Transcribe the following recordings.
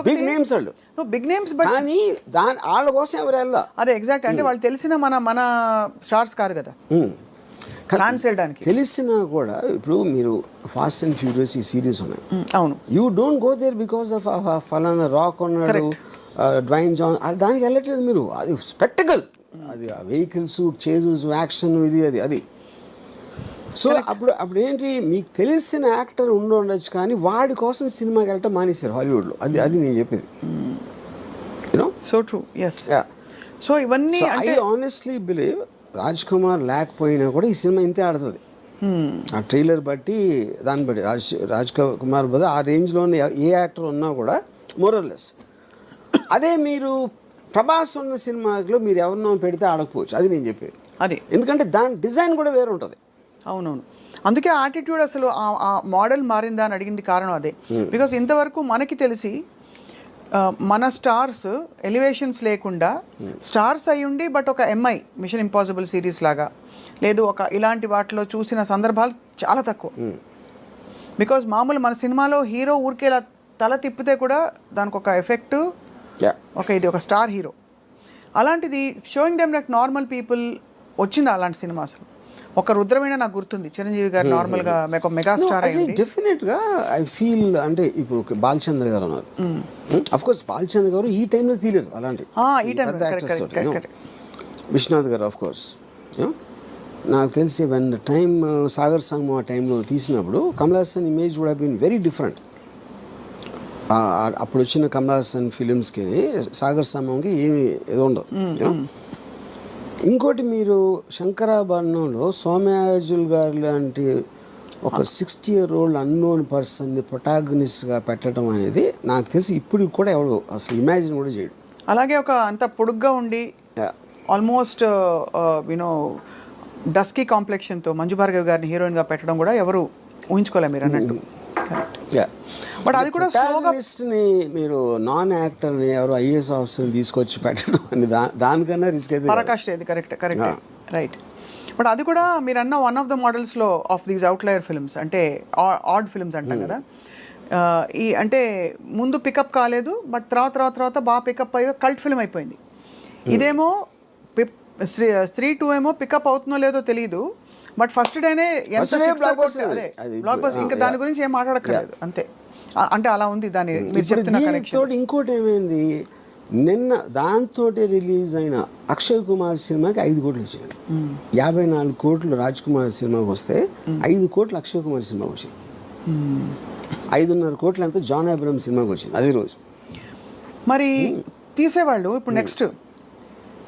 Big names వాళ్ళు, big names, but కానీ వాళ్ళ కోసం ఎవరు వెళ్ళా. అదే ఎగ్జాక్ట్, అంటే వాళ్ళు తెలిసిన మన స్టార్స్ కాదు కదా ఫ్యాన్స్ వెళ్ళడానికి. తెలిసినా కూడా ఇప్పుడు మీరు ఫాస్ట్ అండ్ ఫ్యూరియస్ ఈ సిరీస్ ఉన్నాయి, అవును, you don't go there because of ఫలానా రాక్ ఉన్నాడు, డ్వైన్ జాన్, దానికి వెళ్ళట్లేదు మీరు. అది స్పెక్టకల్, అది వెహికల్స్, చేజెస్, యాక్షన్, ఇది అది. సో అప్పుడు ఏంటి, మీకు తెలిసిన యాక్టర్ ఉండొచ్చు కానీ వాడి కోసం సినిమాకి వెళ్ళటం మానేశారు హాలీవుడ్లో. అది నేను చెప్పేది. You know, so true, yes. So ఇవన్నీ I honestly believe Raj Kumar లేకపోయినా కూడా ఈ సినిమా ఇంతే ఆడుతుంది. ఆ ట్రైలర్ బట్టి, దాన్ని బట్టి రాజ్ కుమార్ బదులు ఆ రేంజ్లోనే ఏ యాక్టర్ ఉన్నా కూడా మోరల్లెస్. అదే మీరు ప్రభాస్ ఉన్న సినిమాలో మీరు ఎవరినో పెడితే ఆడకపోవచ్చు, అది నేను చెప్పేది. అది ఎందుకంటే దాని డిజైన్ కూడా వేరే ఉంటుంది. అవునవును, అందుకే ఆటిట్యూడ్ అసలు ఆ మోడల్ మారిందా అని అడిగింది కారణం అదే. బికాస్ ఇంతవరకు మనకి తెలిసి మన స్టార్స్ ఎలివేషన్స్ లేకుండా స్టార్స్ అయ్యుండి బట్ ఒక ఎంఐ మిషన్ ఇంపాసిబుల్ సిరీస్ లాగా లేదు ఒక ఇలాంటి వాటిలో చూసిన సందర్భాలు చాలా తక్కువ. బికాజ్ మామూలు మన సినిమాలో హీరో ఊరికే తల తిప్పితే కూడా దానికి ఒక ఎఫెక్ట్, ఇది ఒక స్టార్ హీరో. అలాంటిది showing them like normal people వచ్చింది అలాంటి సినిమా. అసలు ఒక రుద్రమైన నాకు గుర్తుంది, చిరంజీవి గారు నార్మల్గా మెగా స్టార్ అయ్యింది. డెఫినెట్గా ఐ ఫీల్, అంటే బాలచంద్ర గారు ఉన్నారు, అఫ్ కోర్స్ బాలచంద్ర గారు ఈ టైంలో తీయలేదు అలాంటి పెద్ద యాక్టర్స్ తోటి. విశ్వనాథ్ గారు ఆఫ్ కోర్స్. నాకు తెలిసి వెన్ టైమ్ సాగర్ సంగమం ఆ టైంలో తీసినప్పుడు Kamal Haasan image would have been very different. అప్పుడు వచ్చిన కమల్ హాసన్ ఫిలిమ్స్కి సాగర్ సంగమంకి ఏమి ఏదో ఉండదు. ఇంకోటి, మీరు శంకరాభరణంలో సోమయాజుల్ గారు లాంటి ఒక 60-year-old అన్నోన్ పర్సన్ని ప్రొటాగనిస్ట్గా పెట్టడం అనేది నాకు తెలిసి ఇప్పుడు కూడా ఎవరు అసలు ఇమాజిన్ కూడా చేయడు. అలాగే ఒక అంత పొడుగ్గా ఉండి ఆల్మోస్ట్ యూనో డస్కీ కాంప్లెక్షన్తో మంజు భార్గవ్ గారిని హీరోయిన్గా పెట్టడం కూడా ఎవరు ఊహించుకోలేము మీరు అన్నట్టు. బట్ అది కూడా ప్రొటాగనిస్ట్ని మీరు నాన్ యాక్టర్ని ఎవరు ఐఏఎస్ ఆఫీసర్ని తీసుకొచ్చి పెట్టడం అని దానికన్నా రిస్క్ అయితే పరాకాష్ట. ఇది కరెక్ట్ రైట్. బట్ అది కూడా మీరు అన్న వన్ ఆఫ్ ద మోడల్స్లో ఆఫ్ దీస్ అవుట్లయర్ ఫిల్మ్స్, అంటే ఆడ్ ఫిల్మ్స్ అంటాం కదా. ఈ అంటే ముందు పికప్ కాలేదు, బట్ తర్వాత బాగా పికప్ అయ్యి కల్ట్ ఫిల్మ్ అయిపోయింది. ఇదేమో స్త్రీ 2 ఏమో పికప్ అవుతుందో లేదో తెలియదు, బట్ ఫస్ట్ డేనే బ్లాక్ బస్టర్. ఇంకా దాని గురించి ఏం మాట్లాడక్కర్లేదు అంతే. అంటే అలా ఉంది దాని మీరు చెప్తున్న కనెక్షన్. ఇంకోటి ఏమైంది, నిన్న దాంతో రిలీజ్ అయిన అక్షయ్ కుమార్ సినిమాకి 5 కోట్లు వచ్చింది. 54 కోట్లు రాజ్ కుమార్ సినిమాకి వస్తే 5 కోట్లు అక్షయ్ కుమార్ సినిమాకి వచ్చింది. 5.5 కోట్లు అంతా జాన్ అబ్రహం సినిమాకి వచ్చింది అదే రోజు. మరి తీసేవాళ్ళు ఇప్పుడు నెక్స్ట్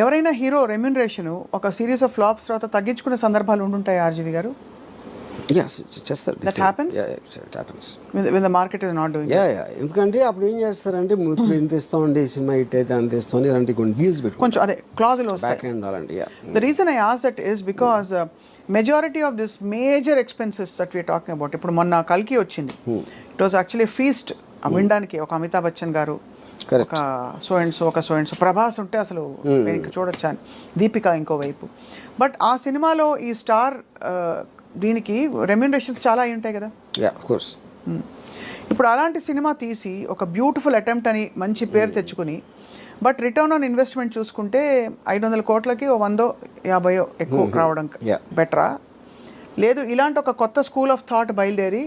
ఎవరైనా హీరో రెమ్యూనరేషన్ ఒక సిరీస్ ఆఫ్ ఫ్లాప్స్ తర్వాత తగ్గించుకునే సందర్భాలు ఉండుంటాయి ఆర్జీవి గారు? చేస్తారు. That happens? Yeah, it happens. When the market is not doing it. ఎందుకంటే అప్పుడు ఏం చేస్తారంటే ఇప్పుడు ఇంత ఇస్తామండి సినిమా హిట్ అయితే అంత ఇస్తామని ఇలాంటి కొన్ని డీల్స్ పెట్టుకుంటారు. కొంచెం అదే క్లాజులు బ్యాక్ ఎండ్ అలాంటి. The reason I asked that is because majority of this major expenses that we are talking about, ఇప్పుడు మొన్న కల్కి వచ్చింది, it was actually a feast. వినడానికి ఒక అమితాబ్ బచ్చన్ గారు, ఒక సో అండ్ సో ప్రభాస్ ఉంటే అసలు చూడొచ్చా అని, దీపిక ఇంకోవైపు. బట్ ఆ సినిమాలో ఈ స్టార్ దీనికి రెమ్యూనరేషన్స్ చాలా అయి ఉంటాయి కదా. ఇప్పుడు అలాంటి సినిమా తీసి ఒక బ్యూటిఫుల్ అటెంప్ట్ అని మంచి పేరు తెచ్చుకుని, బట్ రిటర్న్ ఆన్ ఇన్వెస్ట్మెంట్ చూసుకుంటే 500 కోట్లకి 100-50 ఎక్కువ రావడం బెటరా, లేదు ఇలాంటి ఒక కొత్త స్కూల్ ఆఫ్ థాట్ బయలుదేరి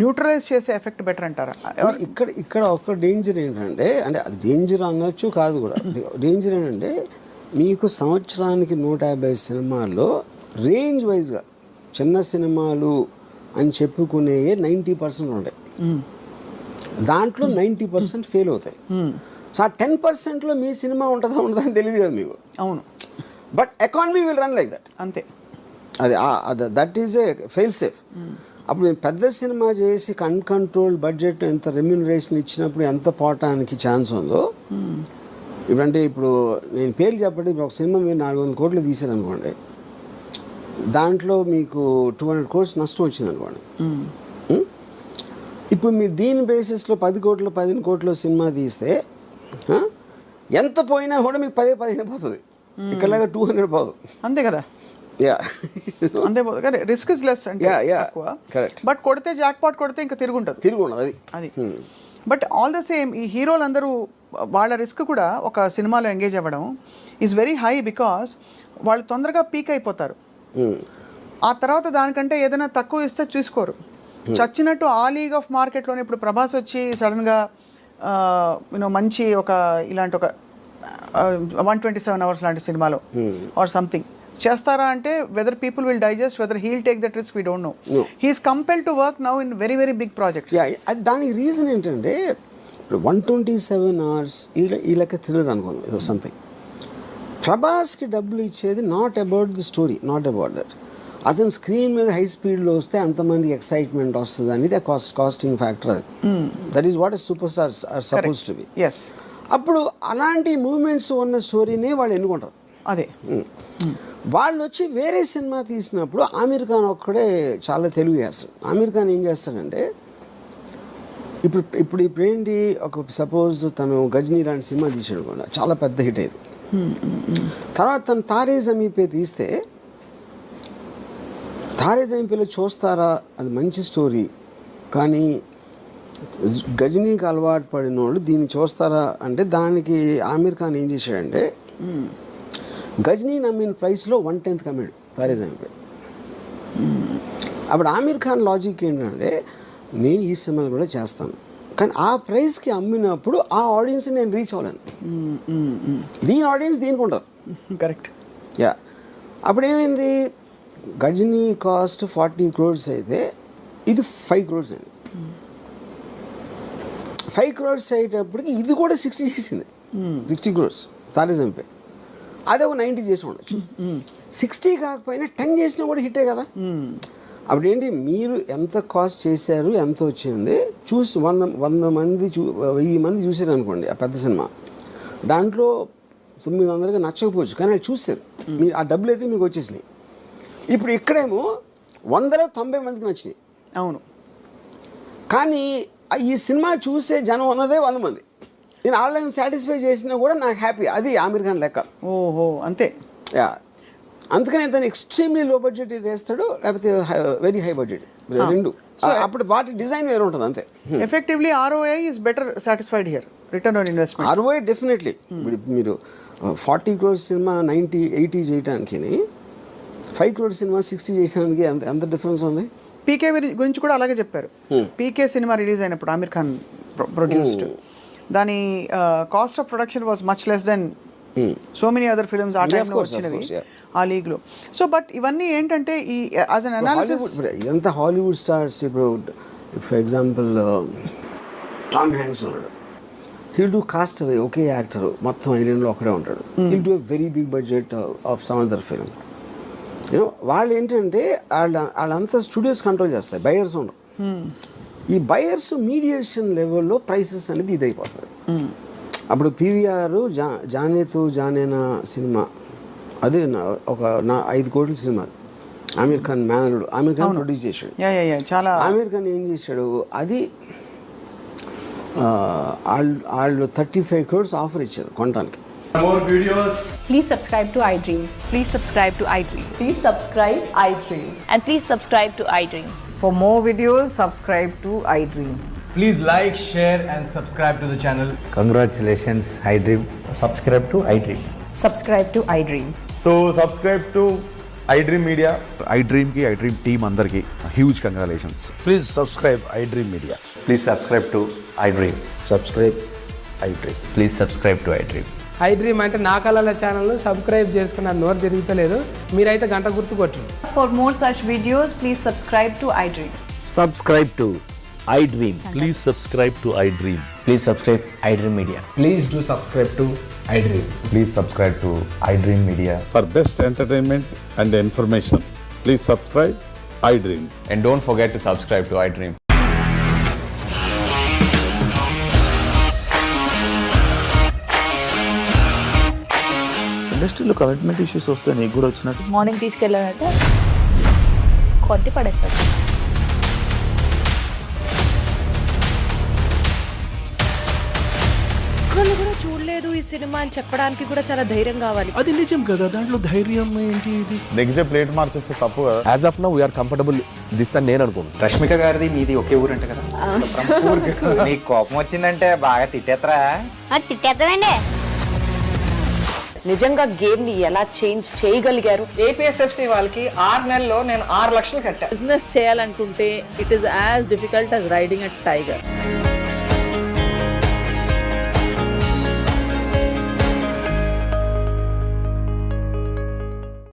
న్యూట్రలైజ్ చేసే ఎఫెక్ట్ బెటర్ అంటారా? ఇక్కడ ఒక డేంజర్ ఏంటంటే, అంటే అది డేంజర్ అనొచ్చు కాదు కూడా, డేంజర్ ఏంటంటే మీకు సంవత్సరానికి 150 సినిమాల్లో రేంజ్ వైజ్గా చిన్న సినిమాలు అని చెప్పుకునే 90% ఉంటాయి, దాంట్లో 90% ఫెయిల్ అవుతాయి. సో ఆ 10%లో మీ సినిమా ఉంటుందా ఉండదని తెలియదు కదా మీకు. అవును, but economy will run like that. అంతే, అది that is a fail safe. అప్పుడు మేము పెద్ద సినిమా చేసి అన్కంట్రోల్డ్ బడ్జెట్ ఎంత రెమ్యూనరేషన్ ఇచ్చినప్పుడు ఎంత పోవటానికి ఛాన్స్ ఉందో. ఇప్పుడంటే ఇప్పుడు నేను పేరు చెప్పండి, ఇప్పుడు ఒక సినిమా మీరు 400 కోట్లు తీసారనుకోండి, దాంట్లో మీకు 200 crores నష్టం వచ్చింది అనుకోండి. ఇప్పుడు మీరు దీని బేసిస్లో 10 కోట్లు 15 కోట్లు సినిమా తీస్తే ఎంత పోయినా కూడా మీకు 10-15 పోతుంది, ఇక్కడలాగా 200 పోదు. అంతే కదా. యా అంతే కానీ రిస్క్ ఇస్ లెస్ అంటే తక్కువ. కరెక్ట్. బట్ కొడితే జాక్ పాట్ కొడితే ఇంకా తిరుగుంటుంది. తిరుగుండదు అది. బట్ ఆల్ ద సేమ్ ఈ హీరోలందరూ వాళ్ళ రిస్క్ కూడా ఒక సినిమాలో ఎంగేజ్ అవ్వడం ఈజ్ వెరీ హై బికాస్ వాళ్ళు తొందరగా పీక్ అయిపోతారు. ఆ తర్వాత దానికంటే ఏదైనా తక్కువ ఇస్తే చూసుకోరు. చచ్చినట్టు ఆ లీగ్ ఆఫ్ మార్కెట్లోనే ఇప్పుడు ప్రభాస్ వచ్చి సడన్గా మంచి ఒక ఇలాంటి ఒక 127 hours లాంటి సినిమాలో ఆర్ సంథింగ్ చేస్తారా అంటే whether people will digest, whether he'll take that risk we don't know. He's compel to work now in very very big projects. దానికి రీజన్ ఏంటంటే 127 hours ఈ లెక్క తెలియదు అనుకోండి ఏదో సంథింగ్. ప్రభాస్కి డబ్బులు ఇచ్చేది not about the story, not about that. అతను స్క్రీన్ మీద హై స్పీడ్లో వస్తే అంతమందికి ఎక్సైట్మెంట్ వస్తుంది అనేది కాస్టింగ్ ఫ్యాక్టర్. అది that is what super stars are suppose to be. అప్పుడు అలాంటి మూమెంట్స్ ఉన్న స్టోరీనే వాళ్ళు ఎన్నుకుంటారు. అదే వాళ్ళు వచ్చి వేరే సినిమా తీసినప్పుడు ఆమీర్ ఖాన్ ఒక్కడే చాలా తెలుగు చేస్తాడు. ఆమీర్ ఖాన్ ఏం చేస్తాడంటే ఇప్పుడు ఏంటి, ఒక సపోజ్ తను గజనీ లాంటి సినిమా తీసాడు కూడా చాలా పెద్ద హిట్ అయ్యేది. తర్వాత తను తారే జమీన్ పే తీస్తే తారే జమీన్ పేలో చూస్తారా, అది మంచి స్టోరీ, కానీ గజనీకి అలవాటు పడిన వాళ్ళు దీన్ని చూస్తారా అంటే దానికి ఆమీర్ ఖాన్ ఏం చేశాడంటే గజనీ నమ్మిన ప్రైస్లో 1/10 కమ్మాడు తారే జమీన్ పే. అప్పుడు ఆమీర్ ఖాన్ లాజిక్ ఏంటంటే నేను ఈ సినిమాలు కూడా చేస్తాను, కానీ ఆ ప్రైస్కి అమ్మినప్పుడు ఆ ఆడియన్స్ నేను రీచ్ అవ్వలేను. దీని ఆడియన్స్ దీనికి ఉంటారు. కరెక్ట్. యా. అప్పుడు ఏమైంది, గజనీ కాస్ట్ 40 crores అయితే ఇది 5 crores అయింది. 5 crores అయ్యేటప్పటికి ఇది కూడా 60 చేసింది. 60 crores తారే జమీన్ పే. అదే ఒక 90 చేసి ఉండొచ్చు. 60 కాకపోయినా 10 చేసినా కూడా హిట్టే కదా. అప్పుడు ఏంటి, మీరు ఎంత కాస్ట్ చేశారు, ఎంత వచ్చింది చూసి 100 మంది 1000 మంది చూసారు అనుకోండి ఆ పెద్ద సినిమా, దాంట్లో 900కి నచ్చకపోవచ్చు, కానీ వాళ్ళు చూసారు, మీ ఆ డబ్బులు అయితే మీకు వచ్చేసినాయి. ఇప్పుడు ఇక్కడేమో 100లో 90 మందికి నచ్చినాయి. అవును. కానీ ఈ సినిమా చూసే జనం ఉన్నదే 100 మంది. నేను ఆన్లైన్ సాటిస్ఫై చేసినా కూడా నాకు హ్యాపీ. అది ఆమీర్ ఖాన్ లెక్క. ఓహో, అంతే. యా. అందుకని తను ఎక్స్ట్రీమ్లీ లో బడ్జెట్ వేస్తాడు, లేకపోతే వెరీ హై బడ్జెట్, రెండు. అప్పుడు వాటి డిజైన్ వేరే ఉంటుంది అంతే. Effectively ROI is better satisfied here, return on investment. ROI definitely. మీరు 40 crores సినిమా 90-80 చేయడానికి, 5 crores సినిమా 60 చేయడానికి ఎంత డిఫరెన్స్ ఉంది. పీకే గురించి కూడా అలాగే చెప్పారు. పీకే సినిమా రిలీజ్ అయినప్పుడు ఆమీర్ ఖాన్ ప్రొడ్యూస్డ్, దాని cost of production was much less than so many other films ఆ టైంలో వచ్చినవి ఆ లీగ్లో. సో బట్ ఇవన్నీ ఏంటంటే ఈ యాజ్ అన్ అనాలిసిస్ ఇదంతా హాలీవుడ్ స్టార్స్. ఇప్పుడు ఫర్ ఎగ్జాంపుల్ టామ్ హ్యాంక్స్ ఉన్నాడు, హీల్ డూ కాస్ట్ అవే, ఒకే యాక్టర్ మొత్తం ఐలాండ్లో ఒకడే ఉంటాడు. He'll do a very big budget of some other film. వాళ్ళు ఏంటంటే వాళ్ళంతా స్టూడియోస్ కంట్రోల్ చేస్తాయి, బయర్స్ ఉండరు. ఈ బయర్స్ మీడియేషన్ లెవెల్లో ప్రైసెస్ అనేది ఇదైపోతుంది. అప్పుడు PVR జానేతు జానేనా సినిమా, అదే ఒక 5 కోట్ల సినిమా, ఆమీర్ ఖాన్ మేనలుడు, ఆమీర్ ఖాన్ ప్రొడ్యూస్ చేశాడు. చాలా ఆమీర్ ఖాన్ ఏం చేశాడు, అది వాళ్ళు 35 crores ఆఫర్ ఇచ్చారు కొనడానికి. More videos. Please subscribe to iDream. Please subscribe to iDream. Please subscribe iDream. And please subscribe to iDream. For more videos, subscribe to iDream. Please like, share, and subscribe to the channel. Congratulations, iDream. Subscribe to iDream. Subscribe to iDream. So subscribe to iDream Media. iDream ki iDream team andarki huge congratulations. Please subscribe iDream Media. Please subscribe to iDream. Subscribe iDream. Please subscribe to iDream. iDream అంటే నా కళల channel subscribe చేసుకున్న నోరు తిరుగుతలేదు, మీరైతే గంట గుర్తు కొట్టండి. For more such videos, please subscribe to iDream. Subscribe to iDream. Please subscribe to iDream. Please subscribe iDream Media. Please do subscribe to iDream. Please subscribe to iDream Media. For best entertainment and information, please subscribe iDream. And don't forget to subscribe to iDream. ఇండస్ట్రీలో commitment issues వస్తే నీకు కూడా వచ్చినట్టు morning తీసుకెళ్ళాడంటే కొట్టి పడేశాడు. ఒక్కళ్ళు కూడా చూడలేదు. బాలేదు ఈ సినిమా అని చెప్పడానికి కూడా చాలా ధైర్యం కావాలి. అది నిజం కదా, దాంట్లో ధైర్యం ఏంటి ఇది? నెక్స్ట్ డే ప్లేట్ మార్చేస్తే తప్పు కదా. As of now we are comfortable this అని నేను అనుకుంటున్నాను. రష్మిక గారిది మీది ఒకే ఊరు అంట కదా. నీకు కోపం వచ్చిందంటే బాగా తిట్టేత్తరా? తిట్టేద్దామండి. నిజంగా గేమ్ ని ఎలా చేంజ్ చేయగలిగారు? ఏపీఎస్ఎఫ్సి వాళ్ళకి 6 నెలల్లో నేను 6 లక్షలు కట్టా. బిజినెస్ చేయాలనుకుంటే it is as difficult as riding a tiger.